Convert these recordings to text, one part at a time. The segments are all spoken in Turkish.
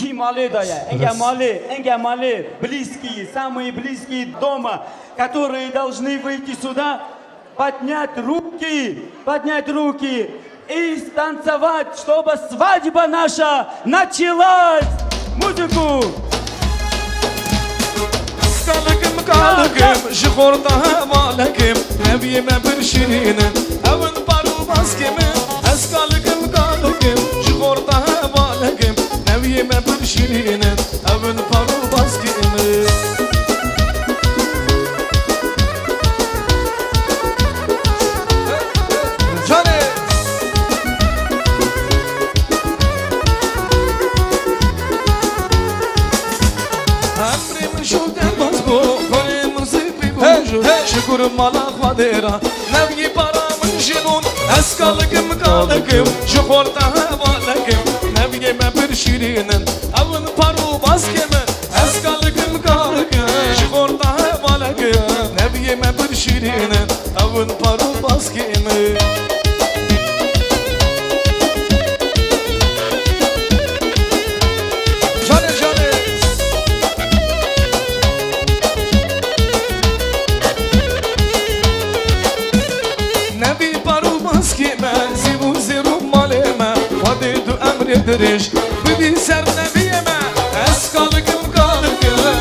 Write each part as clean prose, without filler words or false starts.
Ки мали дая, энге мали, близкие, самые близкие дома, которые должны выйти сюда, поднять руки и станцевать, чтобы свадьба наша началась. Музыку! Kalkım jigorta malakim Nevime bir şirinin Evin paru baskimi Es kalkım jigorta malakim Nevime bir şirinin Evin paru baskimi شکر مالا خودرا نبی پارا من جنون از کالکم شخورتا والکم نبی مبر شیرینن اون پارو باسکم از کالکم شخورتا والکم نبی مبر شیرینن اون پارو باسکم درش بدی سر نبیمه از کالکم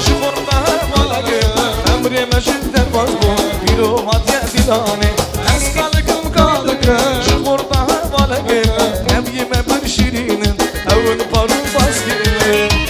شخورتا والکم امری مجد در باز بو بیرو ماتیا دیلانه از کالکم شخورتا والکم نبیمه بر شیرینن اون پارو باسکم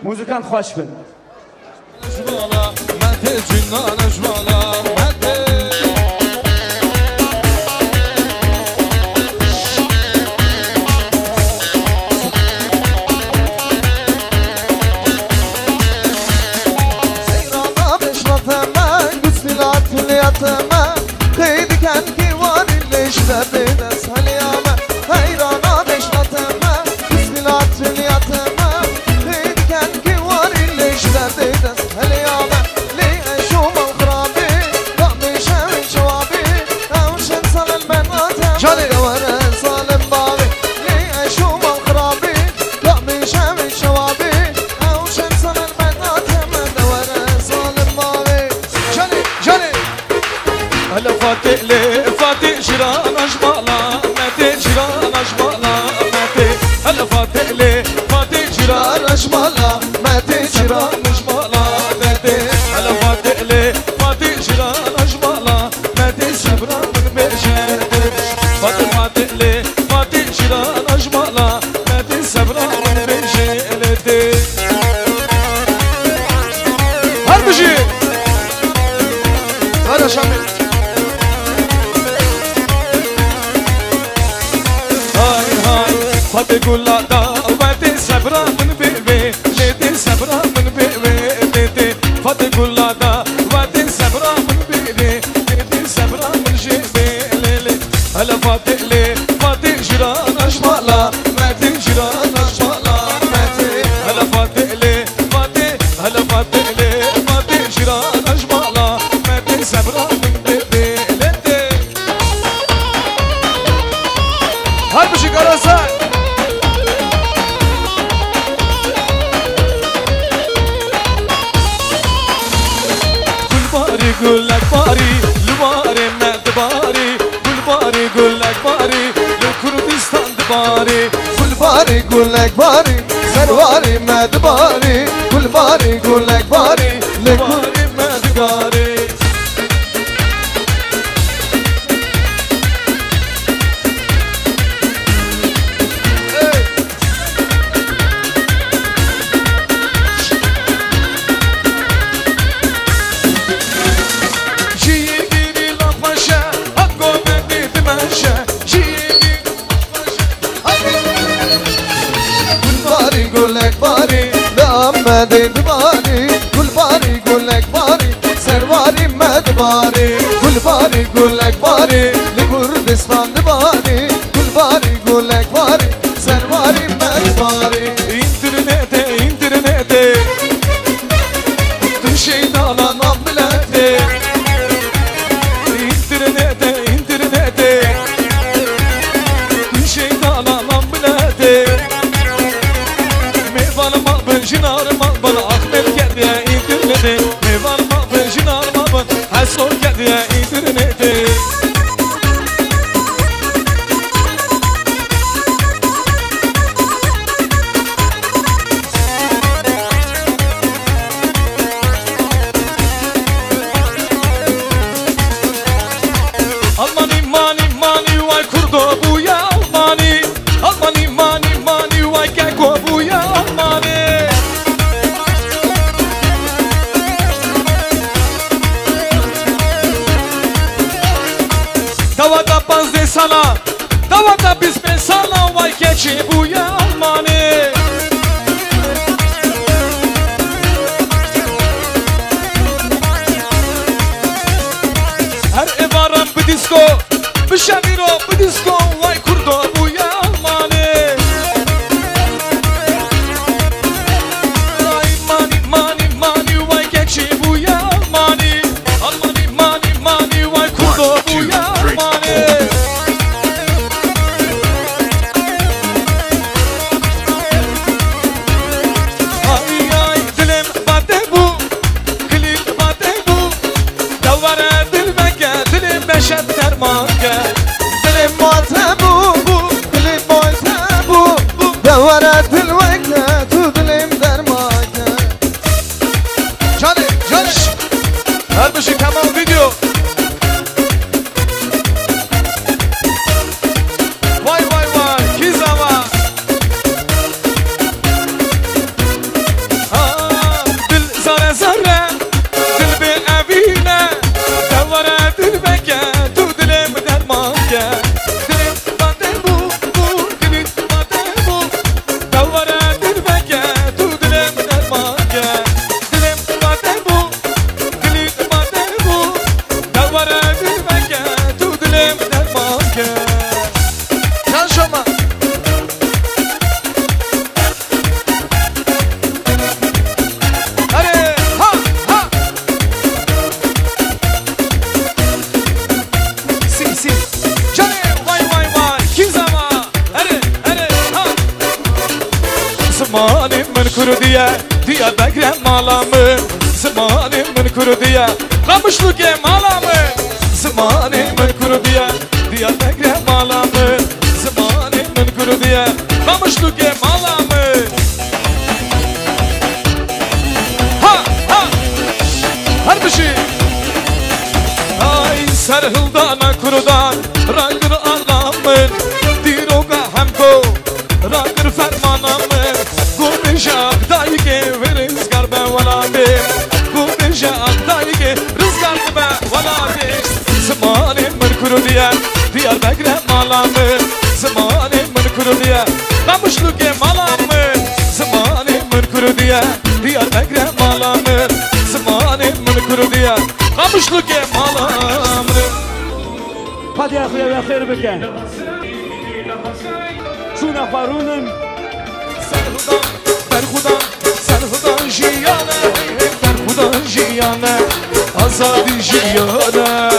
موزیکان خوش بین فاتح شيران أجمالا ماتي شيران أجمالا ماتي هلا فاتح شيران أجمالا ماتي شيران أجمالا ماتي هلا فاتح شيران أجمالا ماتي شامل هاي هاي خد قولا دعوتي صبرا من بيبي ليتي صبرا من بيبي ليتي خد قولا دعوتي صبرا من بيبي ليتي صبرا من جيبي ليلي هلا فاتي لي فاتي جيران اشمالا ماتي جيران اشمالا ماتي هلا فاتي لي فاتي هلا فاتي لي فاتي جيران اشمالا ماتي صبرا من بيبي ليتي هاي بشي قرصان قول لك باري لباري مد باري قول باري قول لك باري لكردستان دباري قول باري قول لك باري سرواري مد باري قول باري قول لك باري لباري مد قاري مد باري قول باري قول لك باري سرواري مد باري قول باري قول لك باري لكردستان دباري قول باري قول لك باري سرواري مد باري انترنتي انترنتي تمشي على نبلتي انترنتي انترنتي تمشي على نبلتي ميفال ما بنجنار ما بن اخمل كديا انترنتي ميفال ما بنجنار ما بن حسون كديا انترنتي Almani mani mani vay kurdo bu ya Almani Almani mani mani vay keko bu ya Almani Davada bazde sana Davada bisme sana vay keçi bu ya Almani Her evaram bu disco Bişemiro bu disco Vay kurdo bu ya Almani Ay mani mani mani Vay keçi bu ya Almani Almani mani mani Vay kurdo bu ya Almani Ay ay dilim bade bu Klip bade bu Davara Beşet dermanke dilim matabu bu dilim matabu davarat dilvekle tu dilim dermake Cani cani Her bir şey tamam video Vay vay vay kizama Dil zare zare Dil bir evine Davara dilbeke Tu dilim dermanke Dilim bade bu dilim bade bu Davara dilbeke Tu dilim dermanke Dilim bade bu dilim bade bu Davara dilbeke Tu dilim dermanke Can şoma Hadi ha ha Si Cani vay vay vay Kizama Hadi hadi ha Zamanim min kurudiye Diya bekrem malamı Zamanim min kurudiye Kamışlıke malamı Zamanim min kurudiye Diya bekrem malamı Zamanim min kurudiye Kamışlıke malamı Ha ha Her bir şey Ay serhildana kurudan Rangır anlamın Diroga hemko Rangır fermanamın Gubişak dayike ve rızgar ben valadim Gubişak dayike rızgar ben valadim diye Diyarbakır malamı Zamanı min kuru diye Kamışlık malamı Zamanı min kuru diye Diyarbakır malamı Zamanı min kuru diye Kamışlık malamı Hadi ya akıya ya khayr beken Şuna farunun Serhudan jiyane Serhudan jiyane Azadi jiyane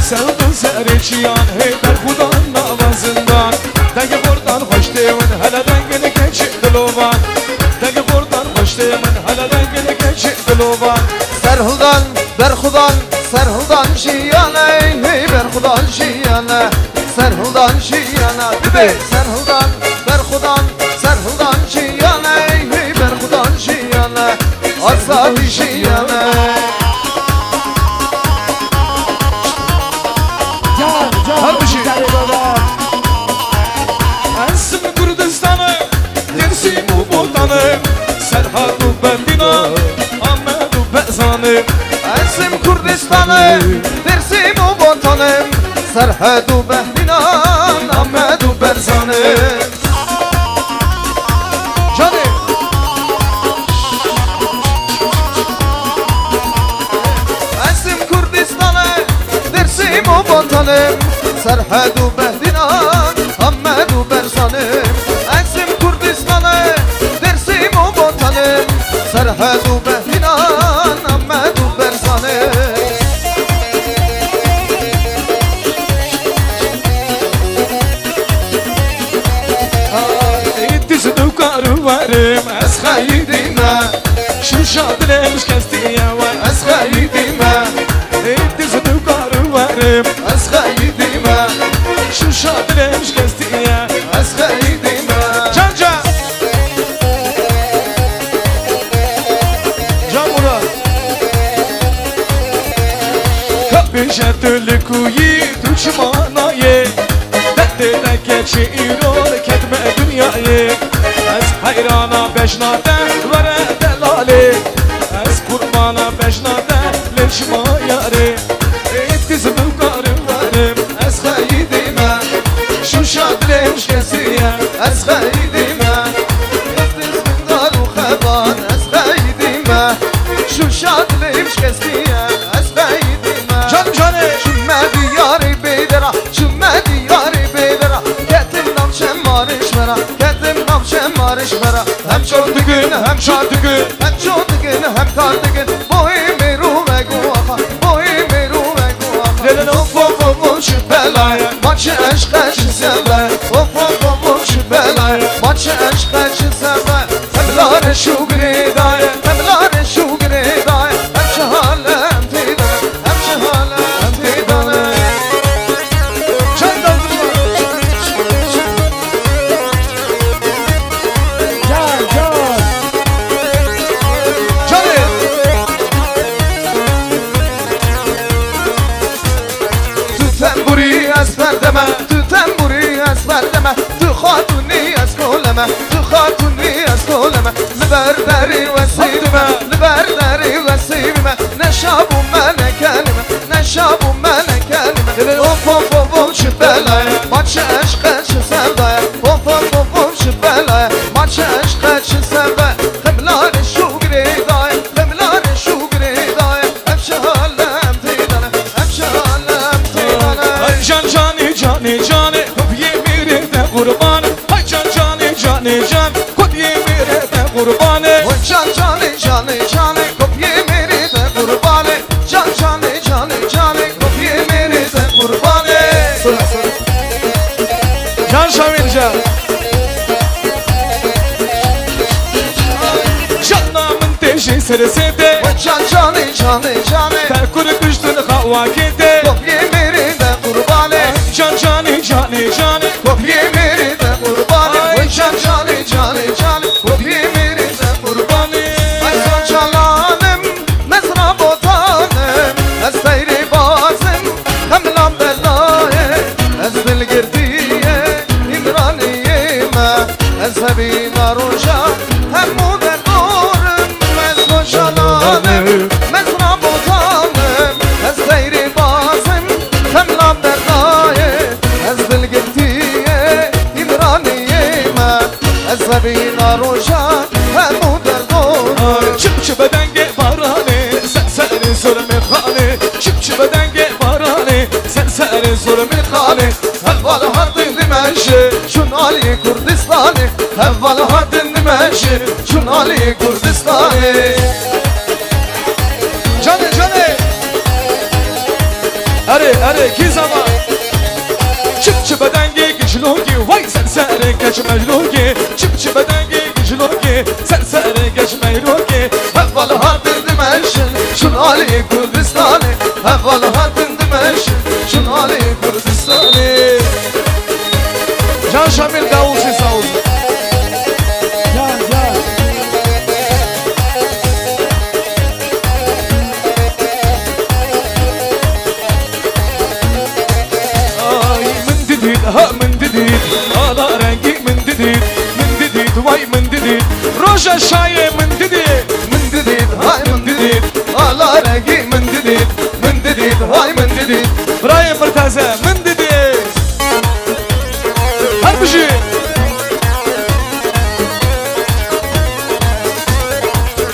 Sevdin serçiyan hey Serhudan namazından Degi buradan hoş deyin hele dengini geçip dilovan Degi buradan hoş deyin hele dengini geçip dilovan Serhudan, berhudan, serhudan şiyane Hey berhudan şiyane Serhudan şiyane Bibi Serhudan, berhudan, serhudan şiyane Hey berhudan şiyane Asabi şiyane Halbuki Ensim Kürdistan'ı Dersim Ubutan'ı Serhadu Bendina Ahmedu Bezan'ı Ensim Kürdistan'ı Dersim Ubutan'ım Serhadu Behlinan Ahmedu Berzan'ı Canım Ensim Kürdistan'ı Dersim Ubutan'ım Serhadu Behlinan Ahmedu Berzan'ı Ensim Kürdistan'ı Dersim Ubutan'ım Serhadu Behlinan Ahmedu Berzan'ı Dizini karıvarım Ez hayidime Şu şadlemiş kestiye var Ez hayidime Dizini karıvarım Ez hayidime Şu şadlemiş kestiye Ez hayidime Canca Can Murat Kapışa türlü kuyi Düşmanayı Dede geçiyor Ketme dünyayı Ez hayrana beşnade Vere delali Ez kurbana beşnade Leşma yari Dizimi karıvarım Ez hayidime Şu şadlemiş kestiye Ez hayidime Dizmin daru xeban Ez hayidime Şu şadlıymış keskiye Ez hayidime Can canı Şümme diyarı beydera Şümme diyarı beydera Ketim nam şemmarış vera Ketim nam şemmarış vera Hem çordu gün hem şardı gün Hem çordu gün hem kardı gün Boyu meru ve guaha Boyu meru ve guaha Lelele Of of of of şu belaya Maçı eşk eşi sever Of of of of şu belaya Maçı eşk eşi sever Hemlare şu gridaya Hemlare şu gridaya Hem şehalem tidane Hem şehalem tidane Can daldırma Can can Canı Tütemburi ezber deme Tütemburi ezber deme Tu hatuni ezkoleme Tu hatuni ezkoleme Liberderi ve sivime Liberderi ve sivime Neşabu mene kelime Neşabu mene kelime Of of of of şu belaya Maçı eşk eşi sevdaya Of of of of şu belaya Maçı eşk eşi sevdaya Hemlare şu gridaya Hemlare şu gridaya Hem şehalem tidane Hem şehalem tidane Ay can cani cani cani Kut yemire de kurbanı Ay can cani cani can Kut yemire de kurbanı Oy can cani cani cani Kopye meri de kurbanı Can cani cani cani Kopye meri de kurbanı Can Şamircan Canlamın teşi seresede Oy can cani cani cani Terkuru kuştun havakete Kopye meri de kurbanı Can cani cani cani Kopye meri de kurbanı Oy can cani cani cani Kopye meri de kurbanı Ay son çalanım Mezra botanım Esteyri bazım Hemlam belayım خانه ظلم خانه اول هاتن دمشق چون علی کردستانه اول هاتن دمشق چون علی کردستانه جانه جانه اره کی zaman çıp bedengi güçlüğü vay serseri geçmeyluğu çıp bedengi güçlüğü serseri geçmeyluğu اول هاتن دمشق چون علی کردستانه اول هاتن دمشق چون علی کردستانه Can Şamil davulcu sağ olsun. Can, can. Ay min didid ha min didid ala rengi min didid vay min didid roja şaye min didid من ددید های من ددید آلا رنگی من ددید های من ددید Buraya mırtaze min didid Harbişi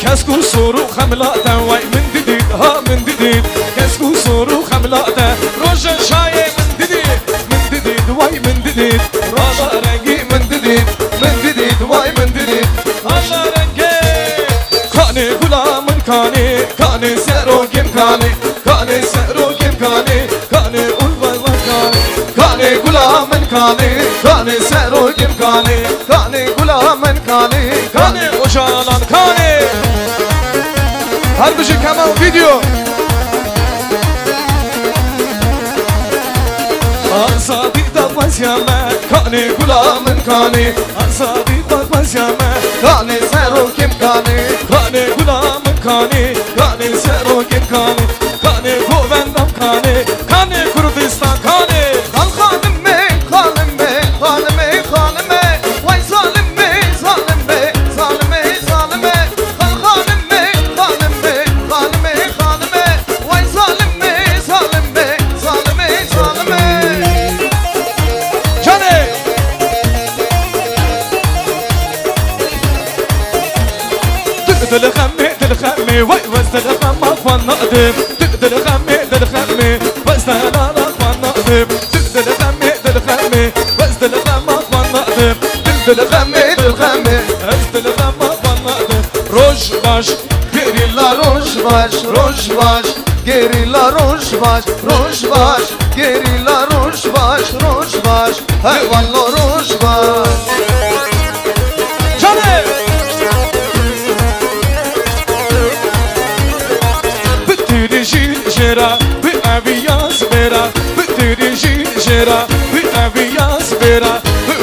Kesku soru hamlata vay min didid ha min didid Kesku soru hamlata roja şaye min didid vay min didid ala rengi من ددید وای من ددید ala rengi Kane gulamın kane serokim kane serokim kane ulvay var کانی غلامن کانی سروگیم کانی غلامن kane ocalan kane Harbişi kemal video Azadi dalmaz yame kane gulamın Azadi dalmaz yame کانی سروگیم kane gulamın kane serokim kane govendam kane Kurdistan kane خانم می خانم می خانم می خانم می وای ظالم می ظالم می ظالم می ظالم می خانم می خانم می خانم می خانم می وای ظالم می ظالم می ظالم می ظالم می Cane دل خمي وي وزد خم اخوان نقدم دل خمي وزد انا اخوان نقدم دل خمي وزد خم اخوان نقدم دل خمي وزد خم اخوان نقدم روش باش گریلا روش باش گریلا روش باش گریلا روش باش hayvanla روش باش Cane Bittiri şira bir aviyaz vera Bittiri şira bir aviyaz vera Ve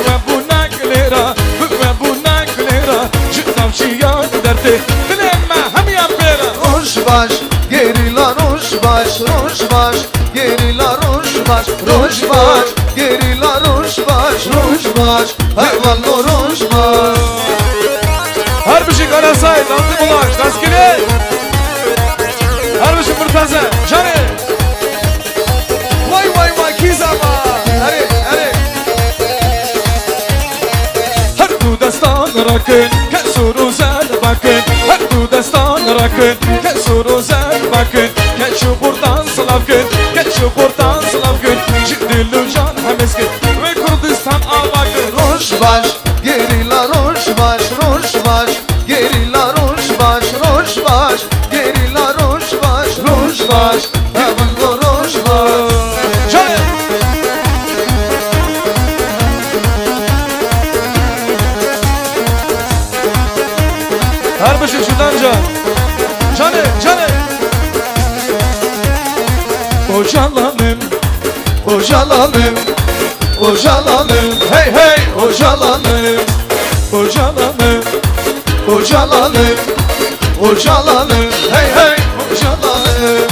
bu naklera Cıtavşiyan derdi Dilemme hem yan vera روش باش گریلا روش باش گریلا روش باش گریلا روش باش hayvanla روش باش Harbişi Karasay Daldı Bulaş Daskili Harbişi Murtaza Cane Vay Kizama Hadi Her du destan rakın Kesuru zel bakın Her du destan rakın Kesuru zel bakın Geç buradan slavkın Geç buradan slavkın Şimdi Lücan Hemeskin Ve Kurdistan avakın روش باش گریلا روش باش گریلا روش باش گریلا روش باش hayvanla روش باش Cane Harbişi şudanca Cane Ocalanım hey ocalanım hey ocalanım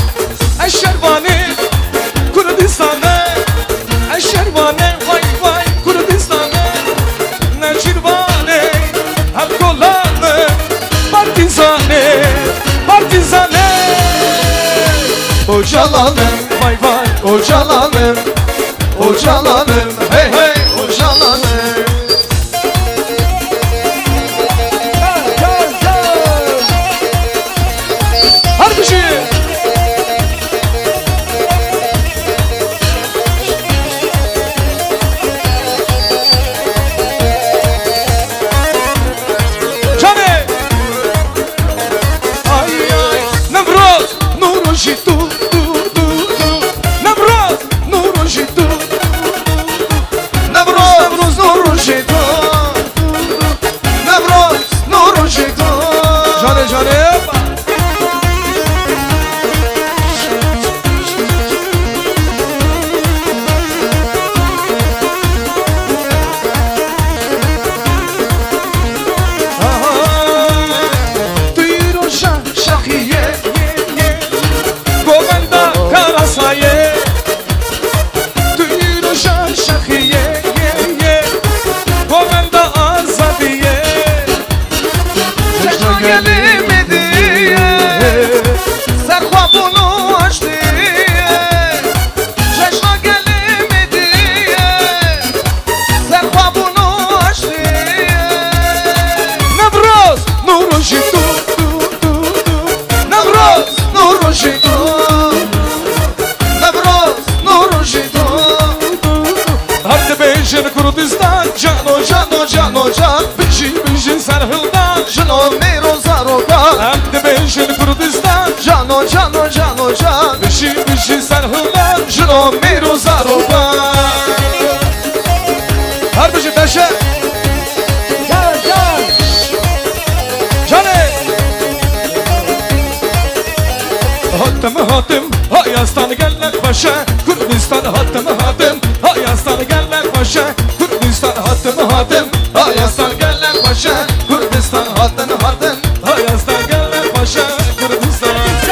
Eşerbani Kurdistan'ı Eşerbani vay Kurdistan'ı Neçirvani hep kollanım Partizane Ocalanım vay ocalanım hey ocalanım Harbişi جانو جان بشی بشی سرهلدان جنو میرو زاروگان هم دبیشن کردستان جانو جانو جانو جان بشی بشی سرهلدان جنو میرو زاروگان هر بشی دشه جانه هاتم هایستان گلک باشه کردستان هاتم هایستان گلک باشه کردستان هاتم هایستان گلک باشه کردستان هاتن هایستان گلک باشه کردستان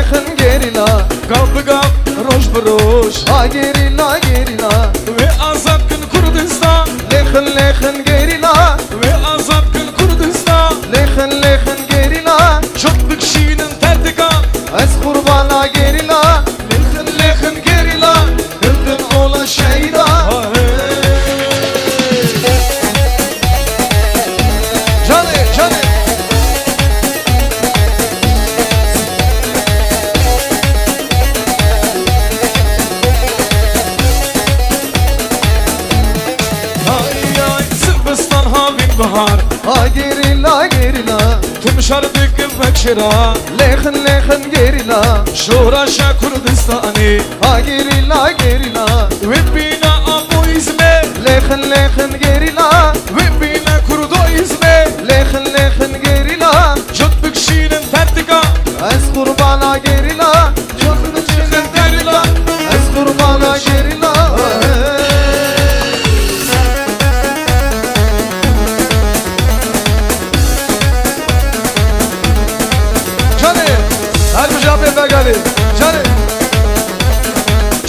لخن گریلا قاب روش بروش گریلا و عذاب کن کردستان لخن گریلا و عذاب کن کردستان لخن گریلا çok bükşinin tertika از قربانا گریلا لخن گریلا کردن اولا شهیدا جانه bahar gerila tüm şardık bekşira لخن gerila şuraşa Kürdistan'ı gerila ve bina abu izme لخن gerila ve bina kurdu izme لخن gerila çok bükşinin tertika az kurbana gerila çok bükşinin gerila az kurbana gerila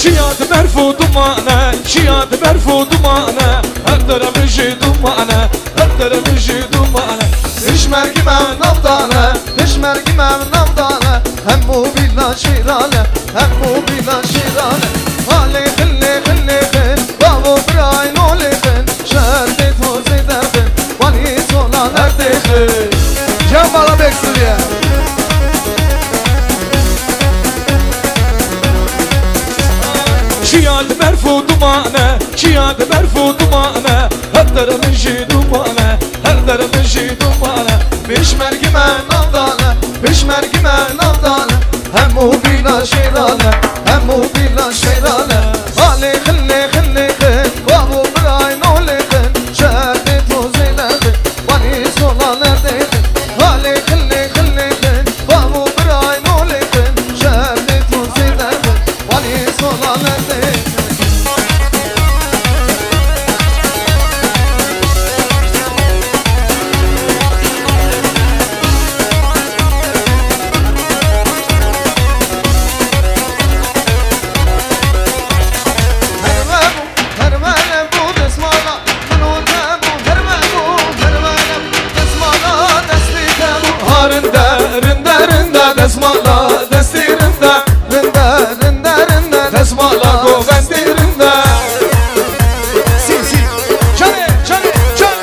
شیاد برفو دمانه شیاد برفو دمانه هر درمجی دمانه هر درمجی دمانه Pişmergi mən navdane, pişmergi mən navdane Hem bu bila şirane, hem bu bila şirane Ali xilli xilli xin, babu brayn oli xin Şerdi tozi derdin, vali solan erdi xin Can bala Beksuriye شیاد برفو دمانه شیاد برفو دمانه هر درمجی دمانه هر درمجی دمانه Pişmergi mən navdane, pişmergi mən navdane Hem bu bila şirane, hem bu bila şirane Ali xilli xilli xin, babu brayn oli xin Şerdi tozi derdin, vali solan erdi xin Ali xilli xilli xin, babu brayn oli xin Şerdi tozi derdin, vali solan erdi xin Desmala destirinde Rinde, rinde, rinde Desmala govestirinde Si si Cane cane cane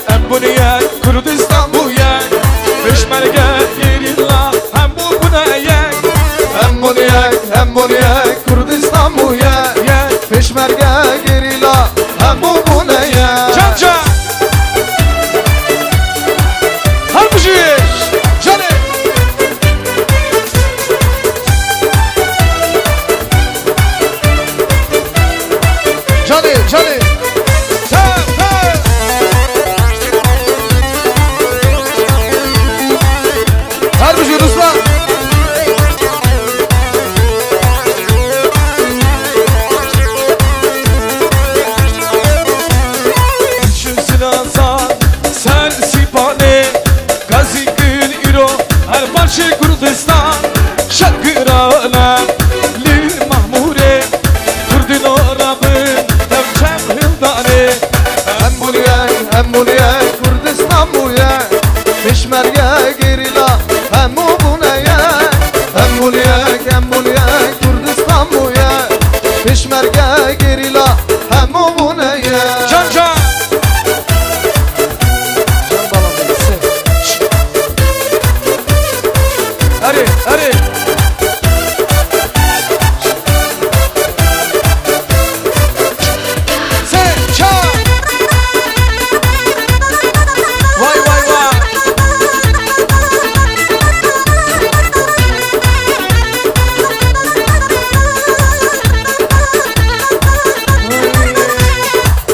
Em bunu yak Kurdistan bu yak Peşmerge yerilla hem bu buna yak Hem bunu yak, hem bunu yak Kurdistan bu yak Peşmerge gerila hem bu ne yak Can can Cani Harbi Ruslan Düşünsün azan sen sipane Gazi gün iro her parça Kurdistan Şakırana Lil Mahmure Kurdin orabın Devçem hildane Hem bunu yak Kurdistan bu yak Peşmerge gerila hem bu ne yak Hem bunu yak Kurdistan bu yak Peşmerge gerila hem bu ne yak Can can Can balam benim Hadi hadi Sen çal Vay vay vay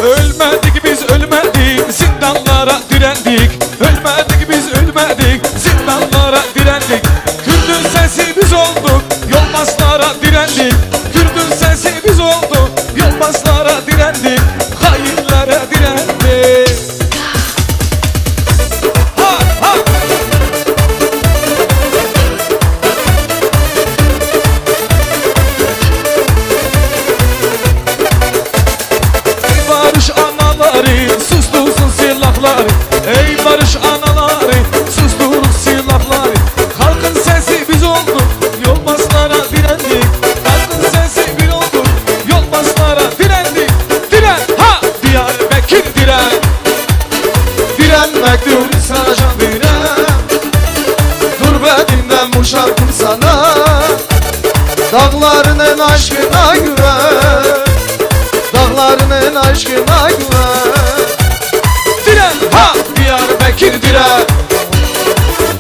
Ölmedik biz ölmedik zindanlara direndik Ölmedik biz ölmedik zindanlara direndik Kürdün sesi biz olduk yolmazlara direndik Kürdün sesi biz olduk yolmazlara direndik Hainlere direndik Ha ha Ey barış anaları sustursun silahları Ey barış anaları susturun silahları Halkın sesi biz olduk yolmazlara direndik Halkın sesi biz olduk yolmazlara direndik Diren ha Diyarbakır diren Direnmektir sana can veren Gurbetinden bu şarkım sana Dağlarının aşkına güven Dağlarının aşkına güven Diren ha Diyarbakır diren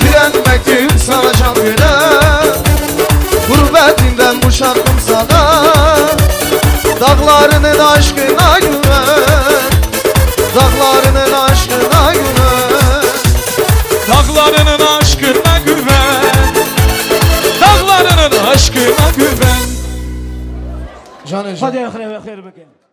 Direnmektir sana can veren Gurbetinden bu şarkım sana Dağlarının aşkına güven Dağlarının aşkına güven Dağlarının aşkına güven Dağlarının aşkına güven Canı خذ يا اخي خير بك